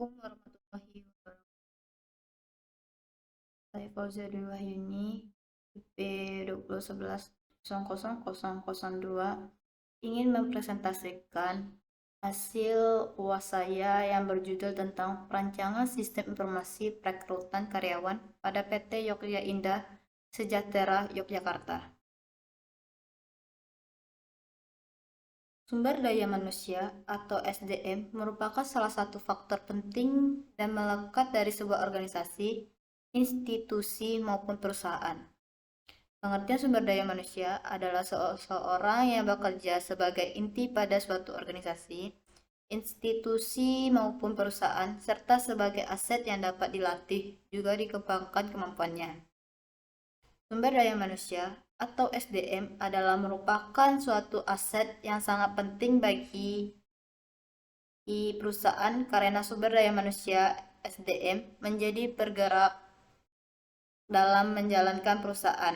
Assalamualaikum warahmatullahi wabarakatuh. Saya Fauzia Dwi Wahyuni, IP 2011000002, ingin mempresentasikan hasil UAS saya yang berjudul tentang perancangan sistem informasi perekrutan karyawan pada PT Yogya Indah Sejahtera Yogyakarta. Sumber daya manusia atau SDM merupakan salah satu faktor penting dan melekat dari sebuah organisasi, institusi, maupun perusahaan. Pengertian sumber daya manusia adalah seseorang yang bekerja sebagai inti pada suatu organisasi, institusi, maupun perusahaan, serta sebagai aset yang dapat dilatih juga dikembangkan kemampuannya. Sumber daya manusia atau SDM adalah merupakan suatu aset yang sangat penting bagi perusahaan karena sumber daya manusia SDM menjadi bergerak dalam menjalankan perusahaan.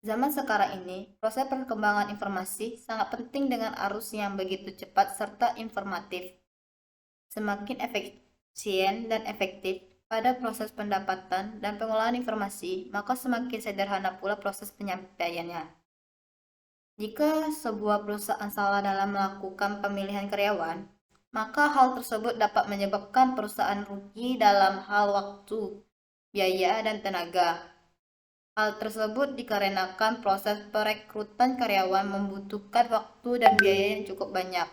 Zaman sekarang ini, proses perkembangan informasi sangat penting dengan arus yang begitu cepat serta informatif. Semakin efisien dan efektif pada proses pendapatan dan pengolahan informasi, maka semakin sederhana pula proses penyampaiannya. Jika sebuah perusahaan salah dalam melakukan pemilihan karyawan, maka hal tersebut dapat menyebabkan perusahaan rugi dalam hal waktu, biaya, dan tenaga. Hal tersebut dikarenakan proses perekrutan karyawan membutuhkan waktu dan biaya yang cukup banyak.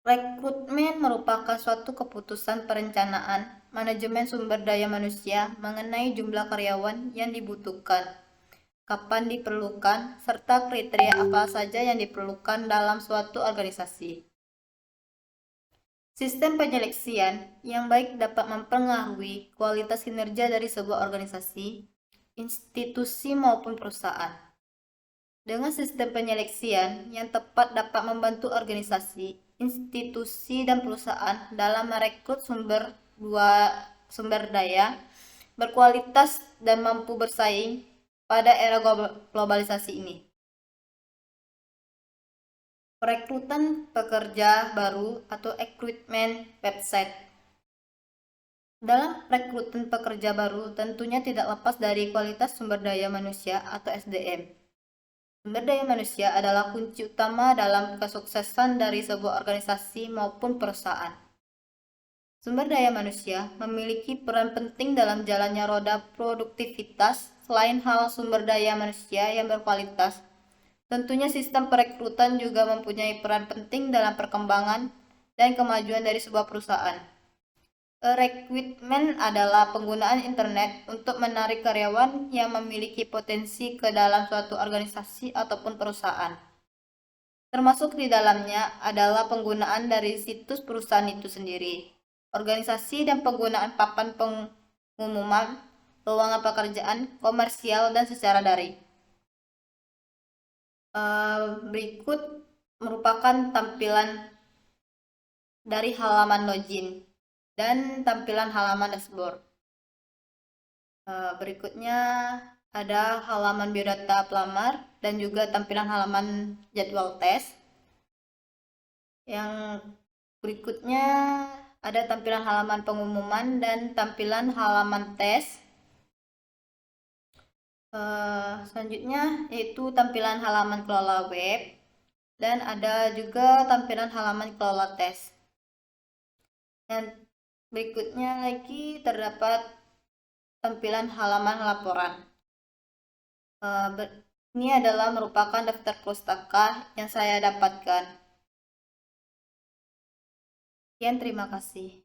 Rekrutmen merupakan suatu keputusan perencanaan manajemen sumber daya manusia mengenai jumlah karyawan yang dibutuhkan, kapan diperlukan, serta kriteria apa saja yang diperlukan dalam suatu organisasi. Sistem penyeleksian yang baik dapat mempengaruhi kualitas kinerja dari sebuah organisasi, institusi maupun perusahaan. Dengan sistem penyeleksian yang tepat dapat membantu organisasi, institusi, dan perusahaan dalam merekrut sumber daya berkualitas dan mampu bersaing pada era globalisasi ini. Perekrutan pekerja baru atau recruitment website. Dalam rekrutmen pekerja baru tentunya tidak lepas dari kualitas sumber daya manusia atau SDM. Sumber daya manusia adalah kunci utama dalam kesuksesan dari sebuah organisasi maupun perusahaan. Sumber daya manusia memiliki peran penting dalam jalannya roda produktivitas. Selain hal sumber daya manusia yang berkualitas, tentunya sistem perekrutan juga mempunyai peran penting dalam perkembangan dan kemajuan dari sebuah perusahaan. Rekrutmen adalah penggunaan internet untuk menarik karyawan yang memiliki potensi ke dalam suatu organisasi ataupun perusahaan. Termasuk di dalamnya adalah penggunaan dari situs perusahaan itu sendiri, organisasi, dan penggunaan papan pengumuman, lowongan pekerjaan, komersial, dan secara daring. Berikut merupakan tampilan dari halaman login dan tampilan halaman dashboard. Berikutnya ada halaman biodata pelamar dan juga tampilan halaman jadwal tes. Yang berikutnya ada tampilan halaman pengumuman dan tampilan halaman tes. Selanjutnya yaitu tampilan halaman kelola web dan ada juga tampilan halaman kelola tes. Dan berikutnya lagi terdapat tampilan halaman laporan. Ini adalah merupakan daftar pustaka yang saya dapatkan. Sekian, terima kasih.